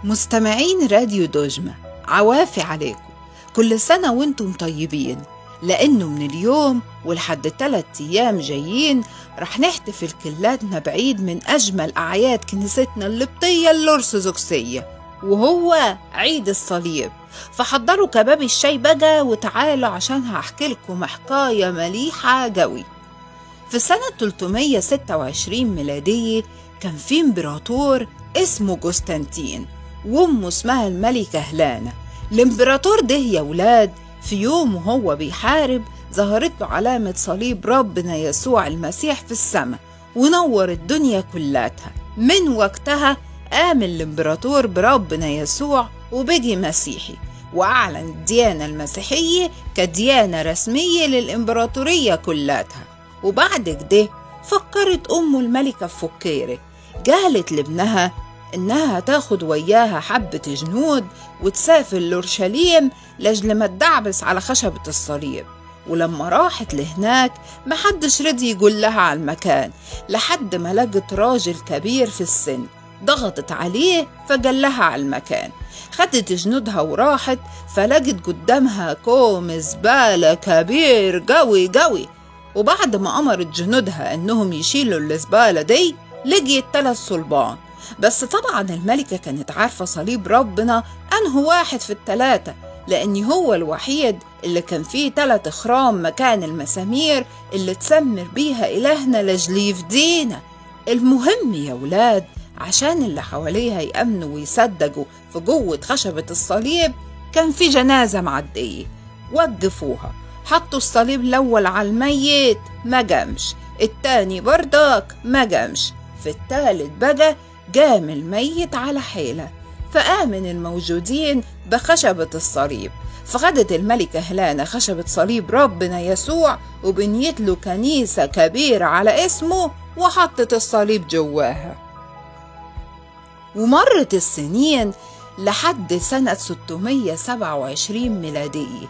مستمعين راديو دوجمة، عوافي عليكم. كل سنة وانتم طيبين، لأنه من اليوم ولحد 3 أيام جايين رح نحتفل كلاتنا بعيد من أجمل أعياد كنيستنا القبطية الأرثوذكسية، وهو عيد الصليب. فحضروا كباب الشاي بقى وتعالوا عشان هحكي لكم حكاية مليحة قوي. في سنة 326 ميلادية كان في امبراطور اسمه قسطنطين، وامه اسمها الملكة هيلانا. الامبراطور ده يا ولاد في يوم وهو بيحارب ظهرت له علامة صليب ربنا يسوع المسيح في السماء ونور الدنيا كلاتها. من وقتها آمن الامبراطور بربنا يسوع وبقي مسيحي، وأعلن الديانة المسيحية كديانة رسمية للإمبراطورية كلاتها. وبعد كده فكرت أمه الملكة فكيرة، قالت لابنها إنها تاخد وياها حبة جنود وتسافر لأورشليم لأجل ما تدعبس على خشبة الصليب. ولما راحت لهناك محدش رضي يقول لها على المكان، لحد ما لقت راجل كبير في السن، ضغطت عليه فقال لها على المكان. خدت جنودها وراحت، فلقت قدامها كوم زبالة كبير قوي قوي. وبعد ما أمرت جنودها إنهم يشيلوا الزبالة دي لقيت 3 صلبان. بس طبعا الملكة كانت عارفة صليب ربنا أنه واحد في ال3، لأن هو الوحيد اللي كان فيه 3 خرام مكان المسامير اللي تسمر بيها إلهنا لأجل يفدينا. المهم يا ولاد، عشان اللي حواليها يأمنوا ويصدقوا في قوة خشبة الصليب، كان في جنازة معدية وقفوها، حطوا الصليب الأول على الميت ما قامش، التاني بردك ما قامش، في التالت بقى قام الميت على حيلة. فآمن الموجودين بخشبة الصليب. فخدت الملكة هيلانا خشبة صليب ربنا يسوع وبنيت له كنيسة كبيرة على اسمه وحطت الصليب جواها. ومرت السنين لحد سنة 627 ميلادية.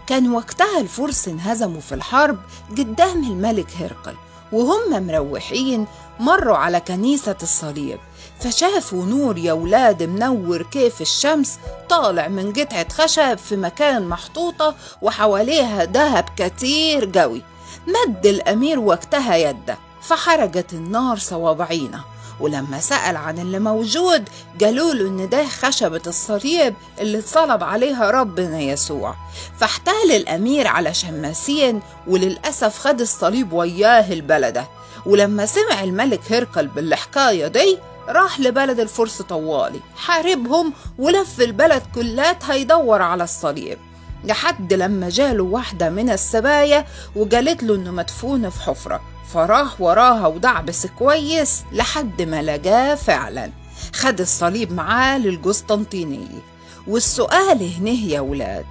كان وقتها الفرس انهزموا في الحرب قدام الملك هرقل، وهم مروحين مروا على كنيسة الصليب، فشافوا نور يا ولاد منور كيف الشمس طالع من قطعة خشب في مكان محطوطة وحواليها ذهب كتير قوي. مد الأمير وقتها يده فحرقت النار صوابعينه، ولما سأل عن اللي موجود قالوله إن ده خشبة الصليب اللي اتصلب عليها ربنا يسوع. فاحتال الأمير على شماسين، وللأسف خد الصليب وياه البلدة. ولما سمع الملك هرقل بالحكاية دي راح لبلد الفرس طوالي، حاربهم ولف البلد كلاتها يدور على الصليب، لحد لما جاله واحدة من السبايا وقالت له إنه مدفون في حفرة. فراح وراها ودعبس كويس لحد ما لقاه فعلا. خد الصليب معاه للقسطنطينية. والسؤال هنا يا ولاد،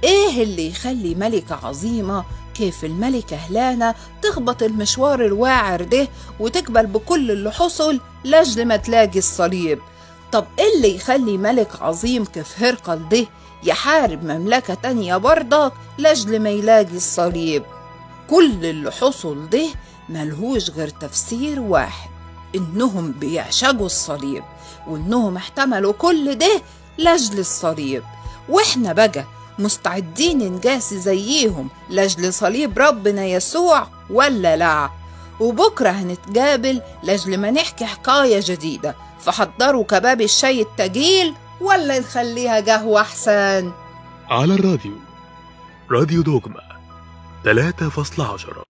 ايه اللي يخلي ملكة عظيمة كيف الملكة هيلانا تخبط المشوار الواعر ده وتقبل بكل اللي حصل لاجل ما تلاقي الصليب؟ طب ايه اللي يخلي ملك عظيم كيف هرقل ده يحارب مملكة تانية برضك لاجل ما يلاقي الصليب؟ كل اللي حصل ده ملهوش غير تفسير واحد، إنهم بيعشقوا الصليب، وإنهم احتملوا كل ده لاجل الصليب. وإحنا بقى مستعدين نقاسي زيهم لاجل صليب ربنا يسوع ولا لا؟ وبكرة هنتقابل لاجل ما نحكي حكاية جديدة. فحضروا كباب الشاي التقيل ولا نخليها قهوة أحسن؟ على الراديو، راديو دوجمة 3.10.